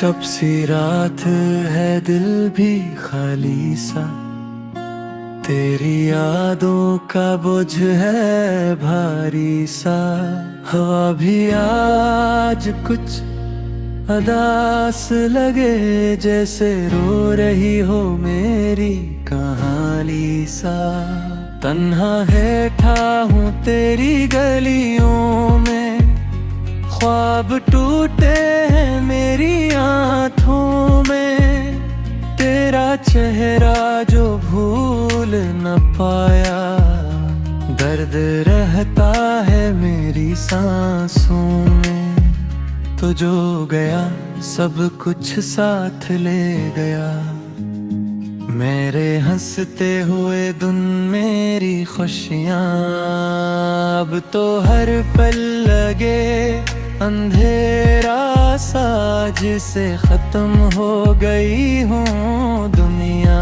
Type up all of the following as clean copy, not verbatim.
जब सी रात है दिल भी खाली सा, तेरी यादों का बोझ है भारी सा। हवा भी आज कुछ अदास लगे, जैसे रो रही हो मेरी कहानी सा। तन्हा बैठा हूँ तेरी गलियों में, ख्वाब टूटे हैं मेरी आँखों में। तेरा चेहरा जो भूल न पाया, दर्द रहता है मेरी सांसों में। तो जो गया सब कुछ साथ ले गया, मेरे हंसते हुए दिन मेरी खुशियाँ। अब तो हर पल लगे अंधेरा सा, जिसे खत्म हो गई हूँ दुनिया।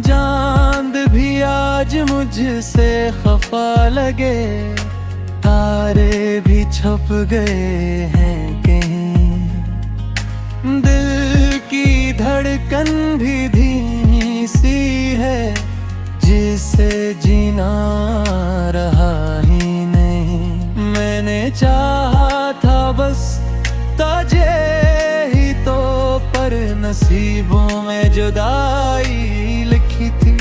चांद भी आज मुझसे खफा लगे, तारे भी छुप गए हैं कहीं। दिल की धड़कन भी धीमी सी है, जिसे जीना रहा ही नहीं। मैंने चाहा था बस तुझे ही तो, पर नसीबों में जुदाई लिखी थी।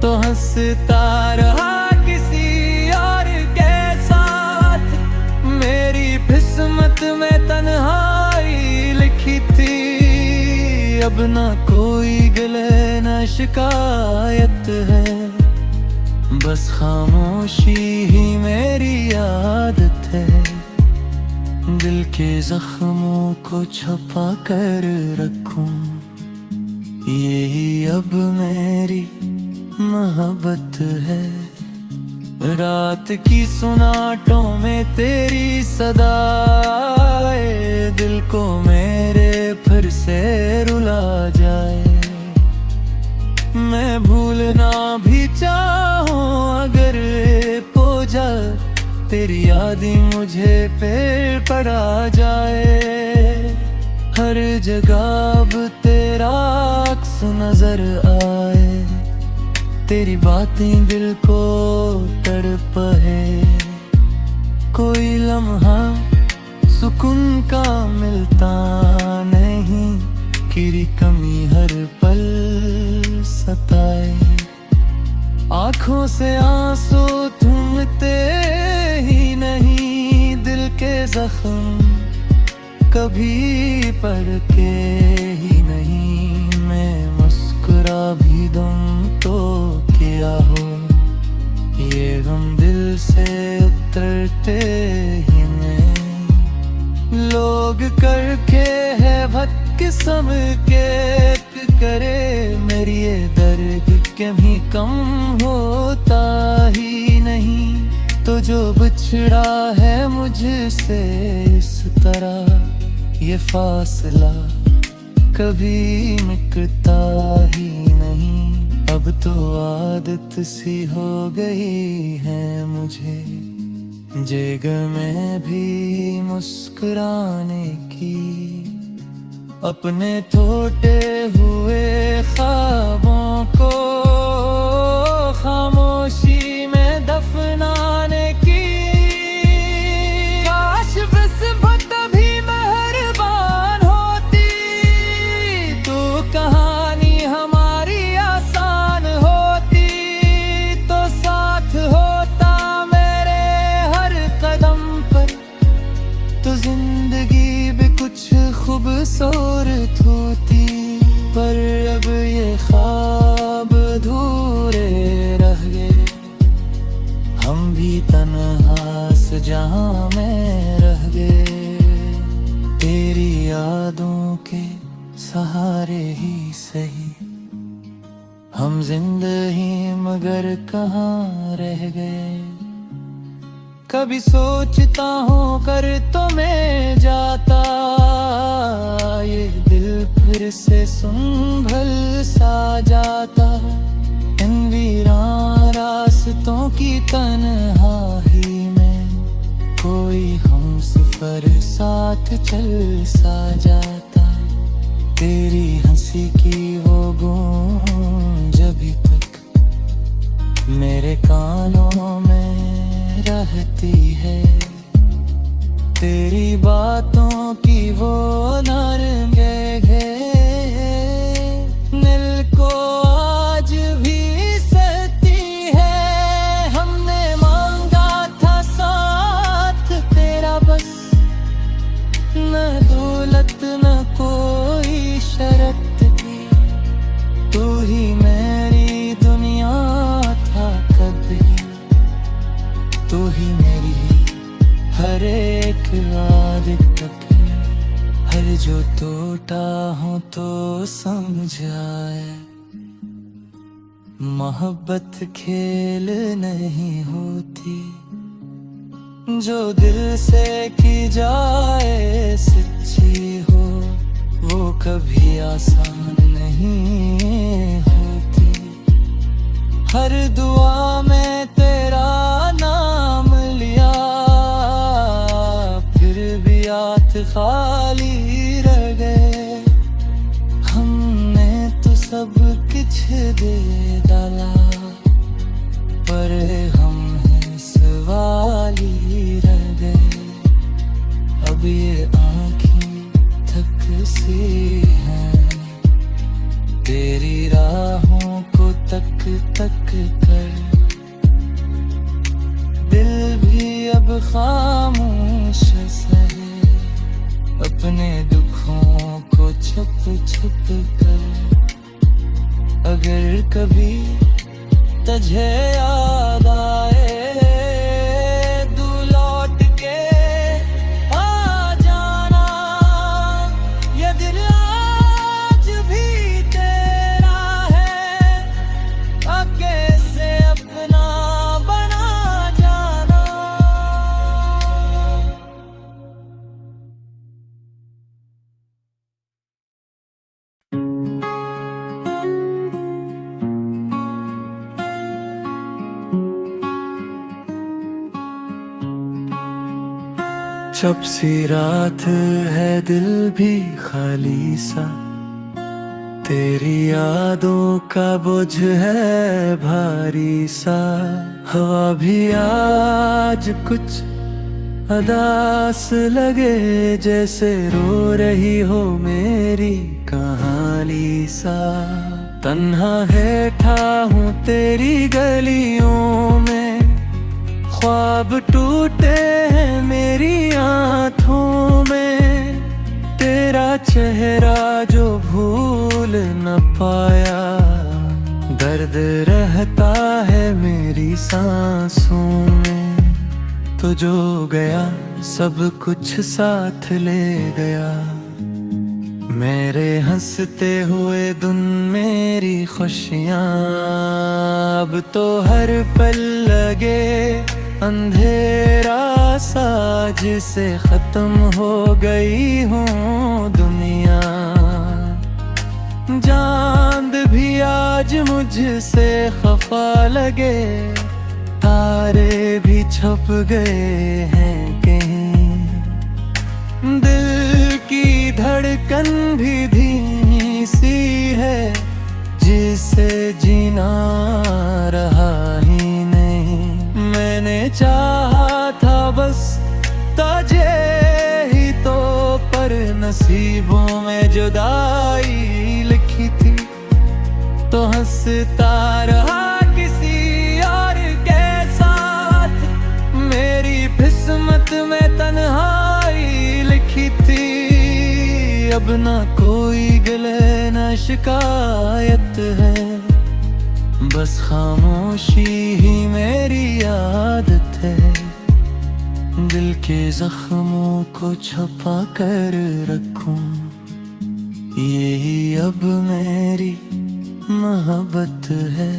तो हंसता रहा किसी और के साथ, मेरी किस्मत में तन्हाई लिखी थी। अब ना कोई गिले न शिकायत है, बस खामोशी ही मेरी आदत है। दिल के जख्मों को छुपा कर रखूं, यही अब मेरी मोहब्बत है। रात की सुनाटों में तेरी सदाए, दिल को मेरे फिर से रुला जाए। मैं भूलना भी चाहूं अगर पो जाए, तेरी यादें मुझे पेड़ पर आ जाए। हर जगह अब तेरा अक्स नजर आए, तेरी बातें दिल को तड़पाए। कोई लम्हा सुकून का मिलता नहीं, तेरी कमी हर पल सताए। आँखों से आंसू थूमते ही नहीं, दिल के जख्म कभी पड़के ही नहीं। मैं मुस्कुरा भी दूं तो क्या हो, ये गम दिल से उतरते ही नहीं। लोग करके है बदकिस्म के करे, मेरी ये दर्द कभी कम होता ही नहीं। तो जो बिछड़ा है मुझसे इस तरह, ये फासला कभी मिटता ही नहीं। अब तो आदत सी हो गई है मुझे, जगह में भी मुस्कुराने की। अपने टूटे हुए ख्वाबों को खामोशी में दफनाने की। काश किस्मत भी मेहरबान होती, तो कहानी हमारी आसान होती। तो साथ होता मेरे हर कदम पर, तो जिंदगी भी कुछ खूबसूरत होती। पर अब ये ख्वाब अधूरे रह गए, हम भी तन्हा जहां में रह गए। तेरी यादों के सहारे ही सही, हम जिंदा ही मगर कहाँ रह गए। कभी सोचता हूँ कर तो मैं जाता, ये दिल फिर से संभल सा जाता। इन वीरान रास्तों की तन्हाई में कोई हमसफर साथ चल सा जाता। तेरी हंसी की वो गूंज अभी तक मेरे कानों में रहती है। तेरी बातों की वो नरम दिल को आज भी सहती है। हमने मांगा था साथ तेरा बस, न दौलत न कोई शर्त थी। तू ही मेरी दुनिया था कभी, तू ही मेरी हर एक आदत तक है। हर जो टूटा हूँ तो समझाए, मोहब्बत खेल नहीं होती। जो दिल से की जाए सच्ची हो, वो कभी आसान नहीं होती। हर दुआ में तेरा नाम लिया, फिर भी हाथ खाली रह गए। हमने तो सब कुछ दे डाला, पर हम हैं सवाल ही रह गए। अब ये आँखें थक सी हैं, तेरी राहों को तक तक कर। दिल भी अब खामोश सा है, अपने दुखों को छुप छुप कर। अगर कभी तुझे याद आए, तू लौट के आ जाना। ये दिल आज भी तेरा है, आगे से अपना बना जाना। जब सी रात है दिल भी खाली सा, तेरी यादों का बोझ है भारी सा। हवा भी आज कुछ अदास लगे, जैसे रो रही हो मेरी कहानी सा। तन्हा बैठा हूँ तेरी गलियों में, ख्वाब टूटे हैं मेरी आँखों में। तेरा चेहरा जो भूल न पाया, दर्द रहता है मेरी सांसों में। तो जो गया सब कुछ साथ ले गया, मेरे हंसते हुए दिन मेरी खुशियाँ। अब तो हर पल लगे अंधेरा सा, जिसे खत्म हो गई हूँ दुनिया। चांद भी आज मुझसे खफा लगे, तारे भी छुप गए हैं कहीं। दिल की धड़कन भी धीमी सी है, जिसे जीना रहा ही नहीं। मैंने चाहा था बस तुझे ही तो, पर नसीबों में जुदाई लिखी थी। तो हंसता रहा किसी और के साथ, मेरी किस्मत में तन्हाई लिखी थी। अब ना कोई गिले न शिकायत है, बस खामोशी ही मेरी आदत है। दिल के जख्मों को छुपा कर रखूं, यही अब मेरी मोहब्बत है।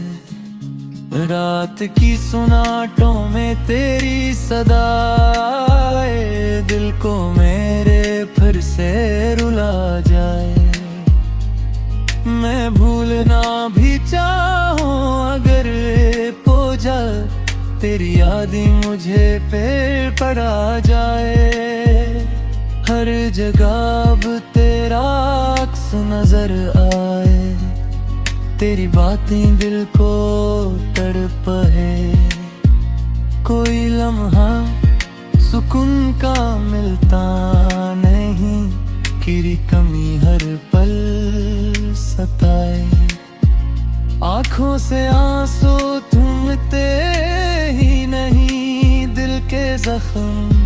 रात की सुनाटों में तेरी सदाए, दिल को मेरे फिर से रुला जाए। मैं भूलना भी चाहूं अगर पूजा, तेरी याद ही मुझे पेड़ पर आ जाए। हर जगह अब तेरा अक्स नजर आए, तेरी बातें दिल को तड़पाए। कोई लम्हा सुकून का मिलता नहीं, तेरी कमी हर पल सताए। आँखों से आंसू थमते ही नहीं, दिल के जख्म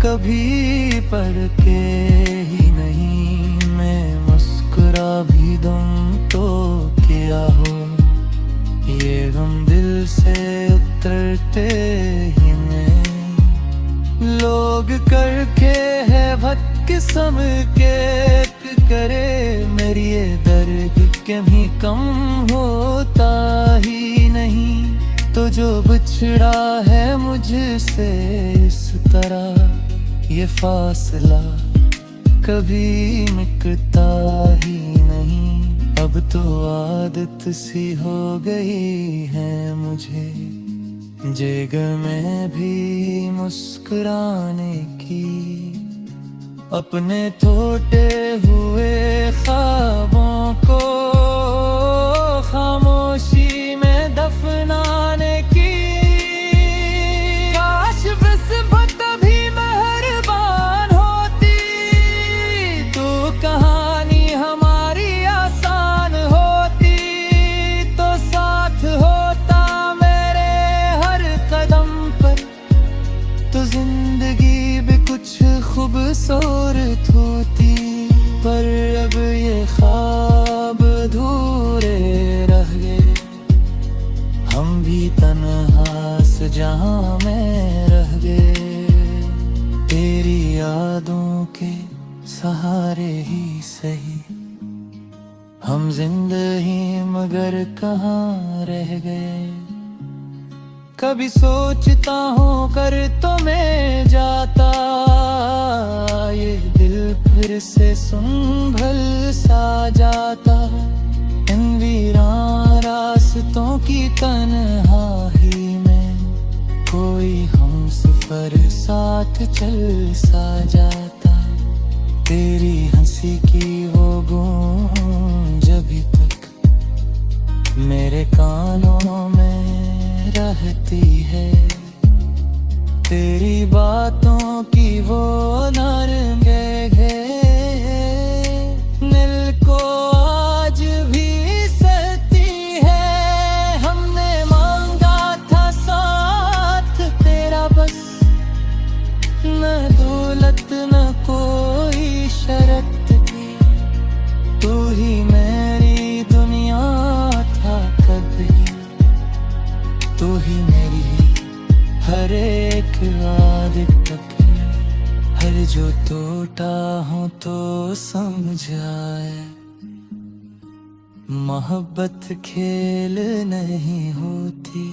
कभी पढ़ के ही नहीं। मैं मुस्कुरा भी दूं तो क्या हो, ये गम दिल से उतरते ही नहीं। लोग करके है किस्म के करे, मेरी ये दर्द कभी कम होता ही नहीं। तो जो बिछड़ा है मुझसे इस तरह, ये फासला कभी मिटता ही नहीं। अब तो आदत सी हो गई है मुझे, जगह में भी मुस्कुराने की। अपने टूटे हुए ख्वाबों को खामोशी में दफनाने की। काश निस्बत भी मेहरबान होती, तो कहानी हमारी आसान होती। तो साथ होता मेरे हर कदम पर, तो जिंदगी भी कुछ खूबसूरत होती। पर अब ये ख्वाब अधूरे रह गए, हम भी तन्हा से जहां में रह गए। तेरी यादों के सहारे ही सही, हम जिंदा ही मगर कहाँ रह गए। कभी सोचता हूँ कर तो मैं जाता, ये दिल फिर से संभल सा जाता। इन वीरान रास्तों की तन्हाई में, कोई हमसफर साथ चल सा जाता। तेरी हंसी की वो गूंज अभी तक मेरे कानों में रहती है। तेरी बातों की वो नरम दिल को आज भी सहती है। हमने मांगा था साथ तेरा बस, न दौलत न कोई शर्त थी। तू ही मेरी दुनिया था कभी, तू ही मेरी हर एक आदत तक। हर जो टूटा हूँ तो समझाए, मोहब्बत खेल नहीं होती।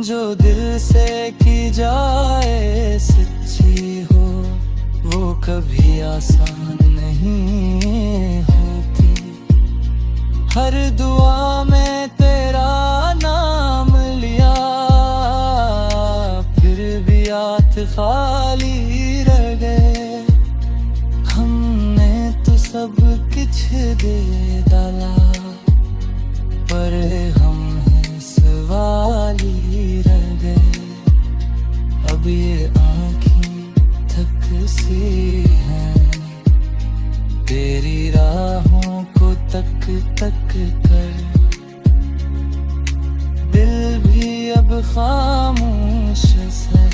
जो दिल से की जाए सच्ची हो, वो कभी आसान नहीं होती। हर दुआ में तेरा नाम लिया, फिर भी हाथ खाली रह गए। हमने तो सब कुछ दे डाला, पर हम हैं सवाल ही रह गए। अब ये आँखें थक सी हैं, तेरी राहों को तक तक कर। दिल भी अब खामोश सा है,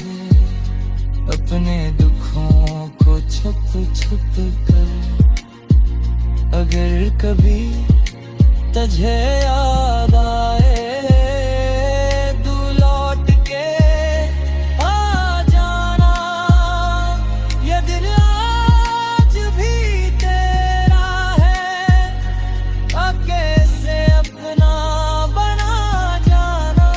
अपने दुखों को छुप छुप कर। अगर कभी तुझे याद आए, तू लौट के आ जाना। ये दिल आज भी तेरा है, कैसे अपना बना जाना।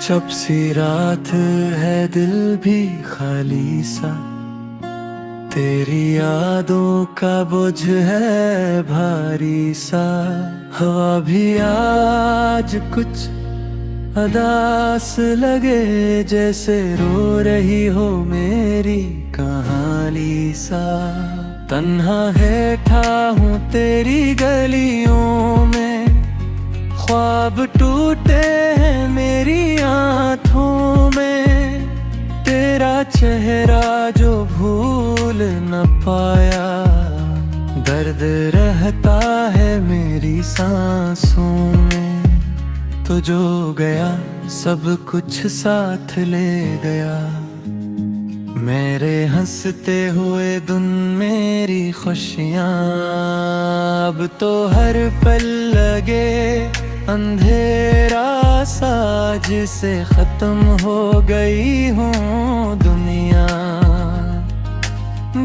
चुप सी रात है, दिल भी खाली सा, तेरी यादों का बोझ है भारी सा। हवा भी आज कुछ अदास लगे, जैसे रो रही हो मेरी कहानी सा। तन्हा बैठा हूँ तेरी गलियों में, ख्वाब टूटे हैं मेरी आँखों में। तेरा चेहरा जो भूल न पाया, दर्द रहता है मेरी सांसों में। तो जो गया सब कुछ साथ ले गया, मेरे हंसते हुए दिन मेरी खुशियाँ। अब तो हर पल लगे अंधेरा सा, जिसे खत्म हो गई हूँ दुनिया।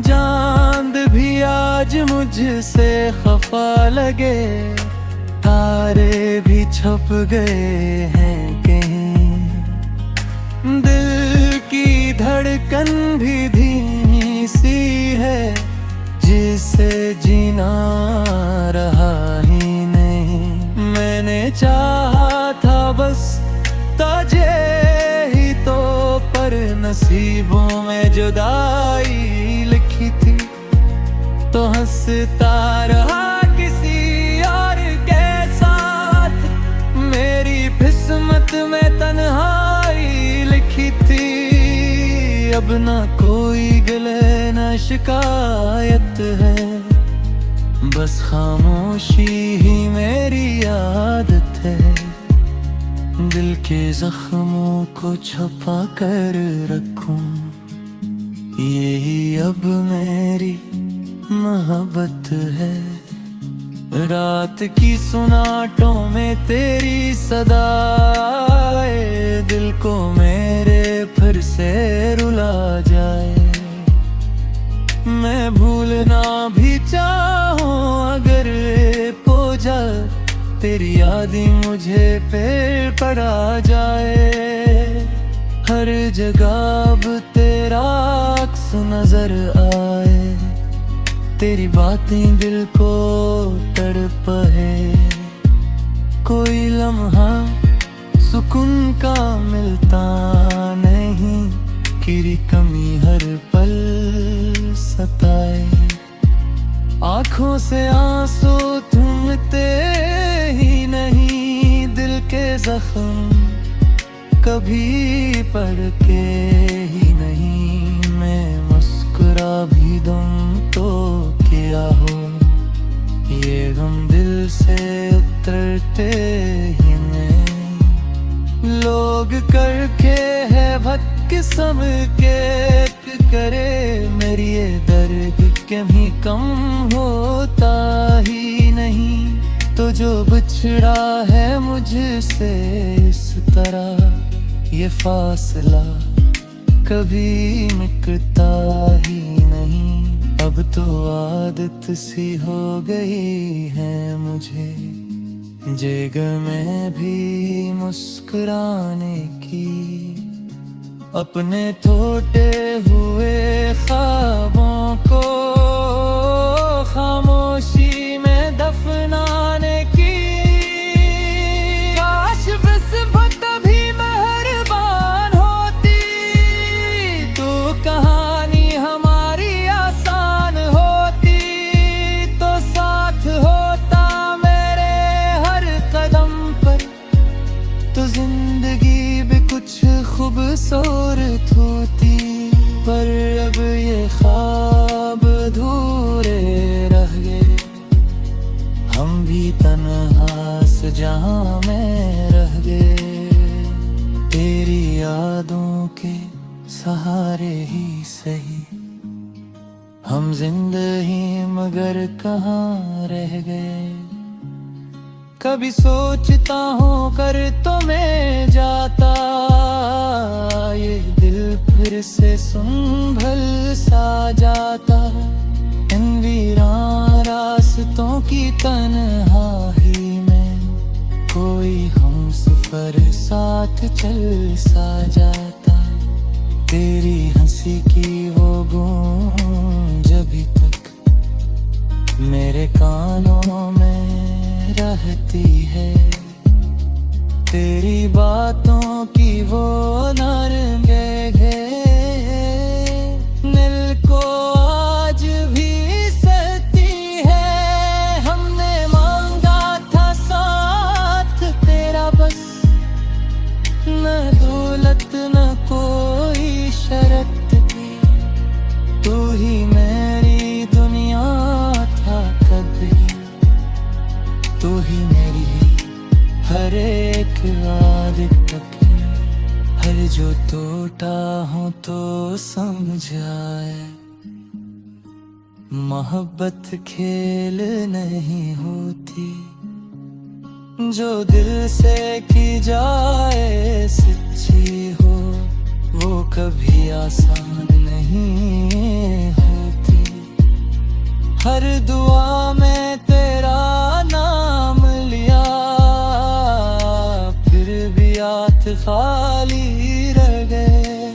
चांद भी आज मुझसे खफा लगे, तारे भी छुप गए हैं कहीं। दिल की धड़कन भी धीमी सी है, जिसे जीना रहा ही नहीं। मैंने चाहा था बस तुझे ही तो, पर नसीबों में जुदाई लिखी थी। तो हंसता रहा किसी और के साथ, मेरी किस्मत में तन्हाई लिखी थी। अब ना कोई गिले न शिकायत है, बस खामोशी ही मेरी आदत है। दिल के जख्मों को छुपा कर रखूं, यही अब मेरी मोहब्बत है। रात की सुनाटों में तेरी सदाए, दिल को मेरे फिर से रुला जाए। मैं भूलना भी चाहूं अगर पो जाए, तेरी यादें मुझे पेड़ पर आ जाए। हर जगह अब तेरा अक्स नजर आए, तेरी बातें दिल को तड़प है। कोई लम्हा सुकून का मिलता नहीं, तेरी कमी हर पल सताए। आँखों से आंसू थमते ही नहीं, दिल के जख्म कभी पड़के ही नहीं। मैं मुस्कुरा भी दूं तो क्या हो, ये गम दिल से उतरते ही नहीं। लोग करके है भटके सब के करे, मेरी ये दर्द कभी कम होता ही नहीं। तो जो बिछड़ा है मुझसे इस तरह, ये फासला कभी मिटता ही नहीं। अब तो आदत सी हो गई है मुझे, जगह में भी मुस्कुराने की। अपने टूटे हुए ख्वाबों को खामोशी में दफनाने की। काश किस्मत भी मेहरबान होती, तो कहानी हमारी आसान होती। तो साथ होता मेरे हर कदम पर, तो जिंदगी भी कुछ खूबसूरत होती। पर अब ये ख्वाब अधूरे रह गए, हम भी तन्हा जहां में रह गए। तेरी यादों के सहारे ही सही, हम जिंदा ही मगर कहाँ रह गए। कभी सोचता हूँ कर तो मैं जाता, ये दिल फिर से संभल सा जाता। इन वीरान रास्तों की तन्हाई में कोई हम सफर साथ चल सा जाता। तेरी हंसी की वो गूंज अभी तक मेरे कानों में रहती है। तेरी बातों की वो नरम दिल को आज भी सहती है। हमने मांगा था साथ तेरा बस, न दौलत न कोई शर्त थी। तू ही मेरी दुनिया था कभी, तू ही मेरी हर एक आदत तक है। हर जो टूटा हूँ तो समझाए, मोहब्बत खेल नहीं होती। जो दिल से की जाए सच्ची हो, वो कभी आसान नहीं होती। हर दुआ में तेरा नाम लिया, फिर भी हाथ खाली रह गए।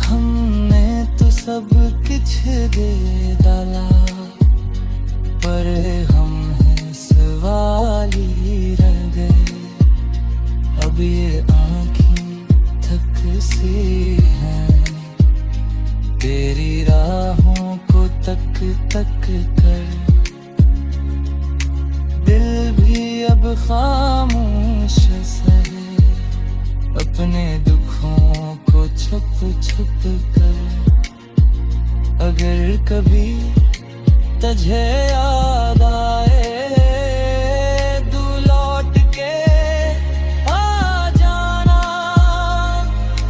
हमने तो सब कुछ दे डाला, पर हम हैं सवाल ही रह गए। अब ये आँखें थक सी हैं, तेरी राहों को तक तक कर। दिल भी अब खामोश सा है, अपने दुखों को छुप छुप कर। अगर कभी तुझे याद आए, तू लौट के आ जाना।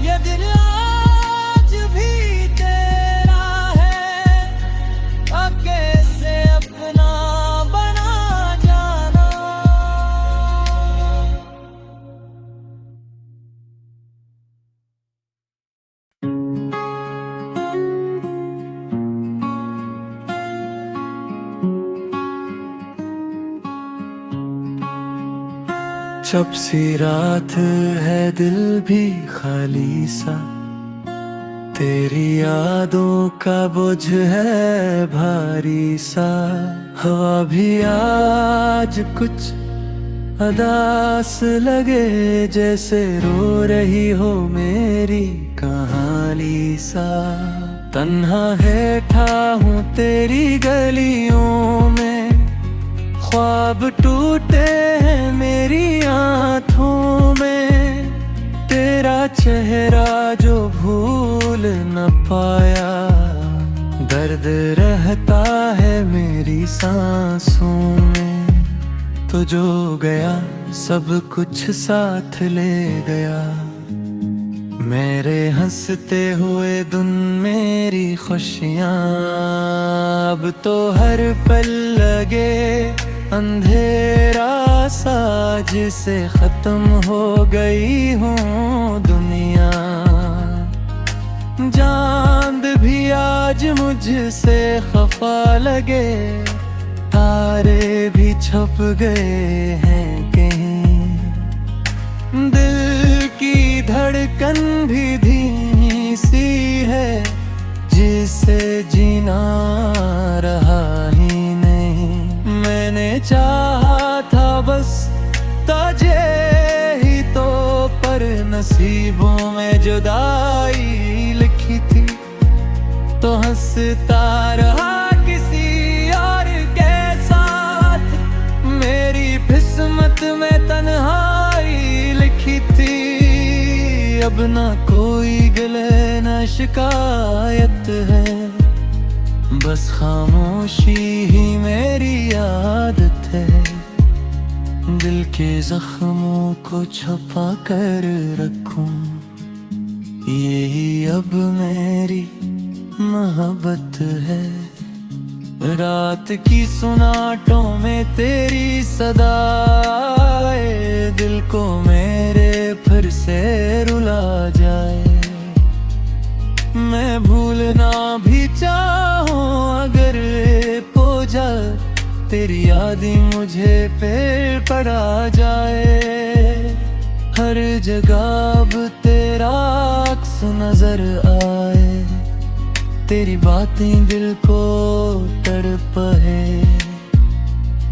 ये दिल आज भी तेरा है, आगे से अपना बना जाना। जब सी रात है दिल भी खाली सा, तेरी यादों का बोझ है भारी सा। हवा भी आज कुछ अदास लगे, जैसे रो रही हो मेरी कहानी सा। तन्हा बैठा हूँ तेरी गलियों में, ख्वाब टूटे हैं मेरी आँखों में। तेरा चेहरा जो भूल न पाया, दर्द रहता है मेरी सांसों में। तो जो गया सब कुछ साथ ले गया, मेरे हंसते हुए दिन मेरी खुशियाँ। अब तो हर पल लगे अंधेरा सा, जिसे खत्म हो गई हूँ दुनिया। चांद भी आज मुझसे खफा लगे, तारे भी छुप गए हैं कहीं। दिल की धड़कन भी धीमी सी है, जिसे जीना रहा ही नहीं। मैंने चाहा था बस तुझे ही तो, पर नसीबों में जुदाई लिखी थी। तो हंसता रहा किसी और के साथ, मेरी किस्मत में तन्हाई लिखी थी। अब ना कोई गिले न शिकायत है, बस खामोशी ही मेरी आदत है। दिल के जख्मों को छुपा कर रखूं, यही अब मेरी मोहब्बत है। रात की सुनाटों में तेरी सदाए, दिल को मेरे फिर से रुला जाए। मैं भूलना भी चाहूं अगर पो जाए, तेरी यादें मुझे पे पड़ा जाए। हर जगह अब तेरा अक्स नजर आए, तेरी बातें दिल को तड़पाए।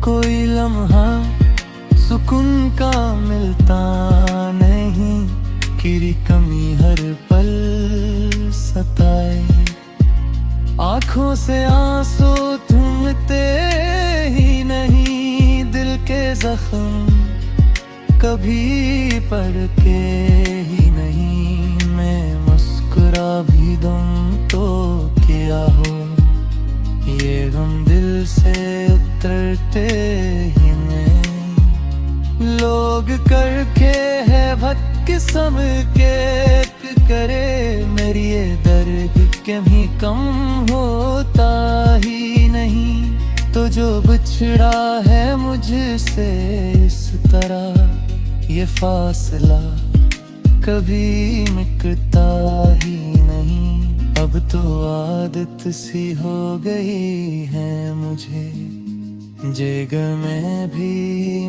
कोई लम्हा सुकून का मिलता नहीं, तेरी कमी हर पल सताए। आँखों से आंसू थमते ही नहीं, दिल के जख्म कभी पढ़ के ही नहीं। मैं मुस्कुरा भी दूं तो क्या हो, ये गम दिल से उतरते ही नहीं। लोग करके है भक्त किस्म के करे, मेरी ये दर्द कभी कम होता ही नहीं। तो जो बिछड़ा है मुझसे इस तरह, ये फासला कभी मिटता ही नहीं। अब तो आदत सी हो गई है मुझे, जगह में भी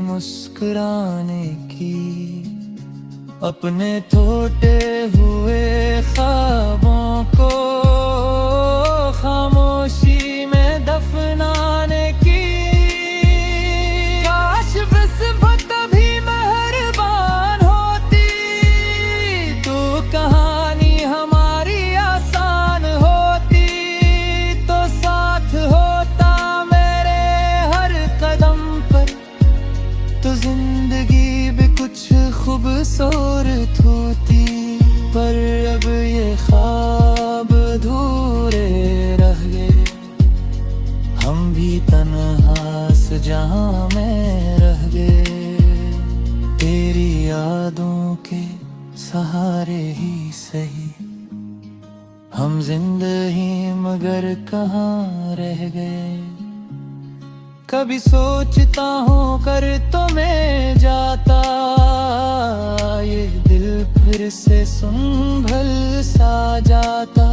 मुस्कुराने की। अपने टूटे हुए ख्वाबों को खामोशी में दफनाने की। काश बस तभी मेहरबान होती, तो कहानी हमारी आसान होती। तो साथ होता मेरे हर कदम पर, तो जिंदगी भी कुछ खूबसूरत होती। पर अब ये ख्वाब अधूरे रह गए, हम भी तन्हा जहां में रह गए। तेरी यादों के सहारे ही सही, हम जिंदा ही मगर कहाँ रह गए। कभी सोचता हूँ कर तो मैं जाता, ये दिल फिर से संभल सा जाता।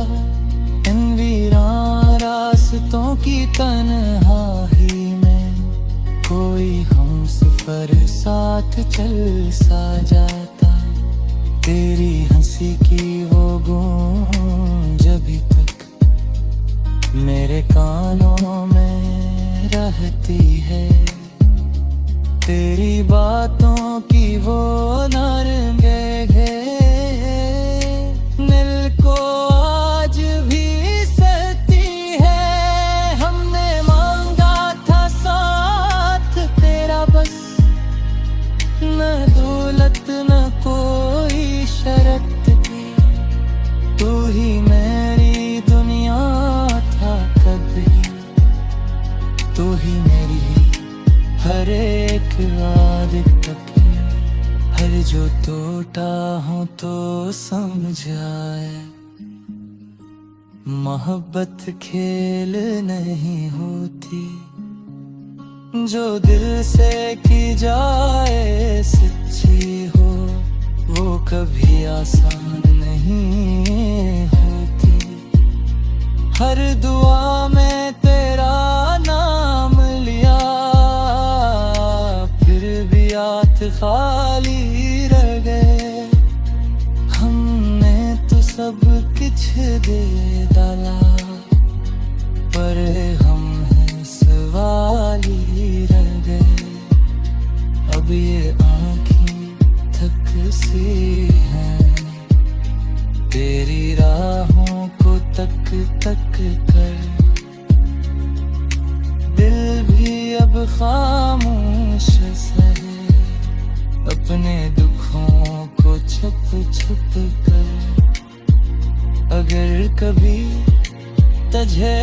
इन वीरान रास्तों की तन्हाई में कोई हमसफर साथ चल सा जाता। तेरी हंसी की वो गूंज अभी तक मेरे कानों में रहती है। तेरी बातों की वो नरम दिल को आज भी सहती है। हमने मांगा था साथ तेरा बस, न दौलत न कोई शर्त थी। तू ही मेरी दुनिया था कभी, तू ही मेरी हर एक आदत तक। हर जो टूटा हूँ तो समझाए, मोहब्बत खेल नहीं होती। जो दिल से की जाए सच्ची हो, वो कभी आसान नहीं होती। हर दुआ में तेरा नाम लिया, फिर भी हाथ खाली रह गए। हमने तो सब कुछ दे डाला, पर हम हैं सवाल ही रह गए। अब ये आँखें थक सी हैं, तेरी राहों को तक तक कर। दिल भी अब खामोश सा है, अपने दुखों को छुप छुप कर। अगर कभी तुझे